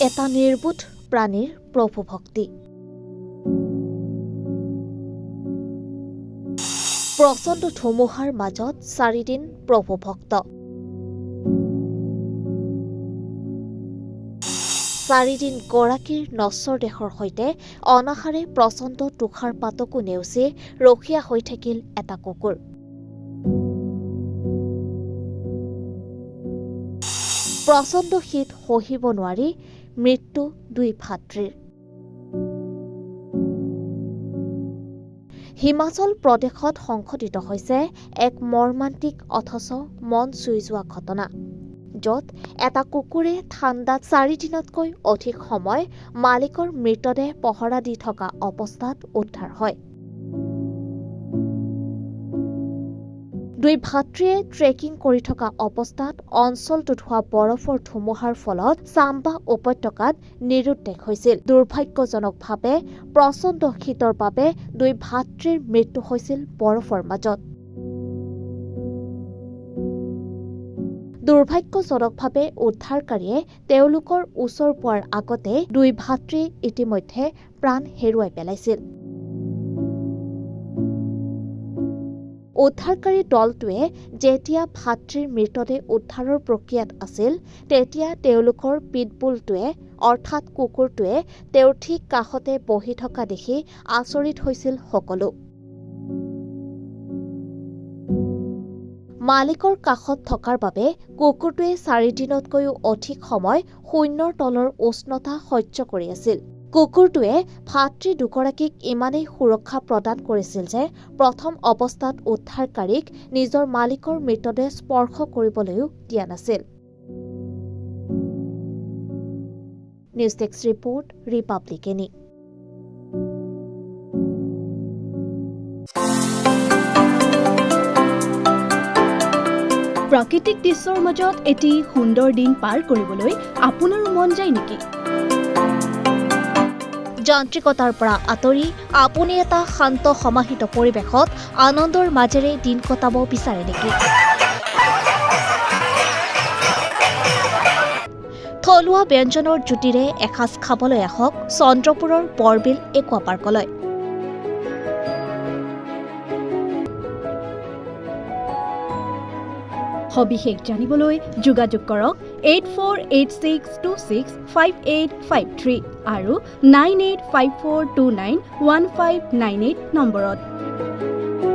এটা নিৰ্বোধ প্ৰাণীৰ প্ৰভু ভক্তি। প্ৰচণ্ড ধুমুহাৰ মাজত 4 দিন প্ৰভু ভক্ত। 4 দিন গৰাকীৰ নশ্বৰ দেহৰ সৈতে অনাহাৰে প্ৰচণ্ড তুষাৰপাতকো নেওচি ৰখীয়া হৈ থাকিল এটা কুকুৰ। প্ৰচণ্ড শীত সহিব নোৱাৰি মৃত্যু 2 ভাতৃৰ। হিমাচল প্ৰদেশত সংঘটিত হৈছে এক মৰ্মান্তিক অথচ মন চুই যোৱা ঘটনা, য'ত এটা কুকুৰে ঠাণ্ডাত 4 দিনতকৈ অধিক সময় মালিকৰ মৃতদেহ পহৰা দি থকা অৱস্থাত উদ্ধাৰ হয়। 2 ভাতৃয়ে ট্ৰেকিং কৰি থকা অৱস্থাত অঞ্চলটোত হোৱা বৰফৰ ধুমুহাৰ ফলত চাম্বা উপত্যকাত নিৰুদ্দেশ হৈছিল। দুৰ্ভাগ্যজনকভাৱে প্ৰচণ্ড শীতৰ বাবে 2 ভাতৃৰ মৃত্যু হৈছিল বৰফৰ মাজত। দুৰ্ভাগ্যজনকভাৱে উদ্ধাৰকাৰীয়ে তেওঁলোকৰ ওচৰ পোৱাৰ আগতে 2 ভাতৃ ইতিমধ্যে প্ৰাণ হেৰুৱাই পেলাইছিল। উদ্ধাৰকাৰী দলটোৱে যেতিয়া ভাতৃৰ মৃতদেহ উদ্ধাৰৰ প্ৰক্ৰিয়াত আছিল, তেতিয়া তেওঁলোকৰ পিটবুলটোৱে অৰ্থাৎ কুকুৰটোৱে তেওঁৰ ঠিক কাষতে বহি থকা দেখি আচৰিত হৈছিল সকলো। মালিকৰ কাষত থকাৰ বাবে কুকুৰটোৱে 4 দিনতকৈও অধিক সময় শূন্যৰ তলৰ উষ্ণতা সহ্য কৰি আছিল। কুকুৰটোৱে ভাতৃ দুগৰাকীক ইমানেই সুৰক্ষা প্ৰদান কৰিছিল যে প্ৰথম অৱস্থাত উদ্ধাৰকাৰীক নিজৰ মালিকৰ মৃতদেহ স্পৰ্শ কৰিবলৈও দিয়া নাছিল। নিউজ ডেস্ক ৰিপৰ্ট, ৰিপাব্লিকেনি। প্ৰাকৃতিক দৃশ্যৰ মাজত এটি সুন্দৰ দিন পাৰ কৰিবলৈ আপোনাৰো মন যায় নেকি? যান্ত্ৰিকতাৰ পৰা আঁতৰি আপুনি এটা শান্ত সমাহিত পৰিৱেশত আনন্দৰ মাজেৰে দিন কটাব বিচাৰে নেকি? থলুৱা ব্যঞ্জনৰ জুতিৰে এসাঁজ খাবলৈ আহক চন্দ্ৰপুৰৰ বৰবিল একুৱা পাৰ্কলৈ। সবিশেষ জানিবলৈ যোগাযোগ কৰক 8486265853 আৰু 9854291598 নম্বৰত।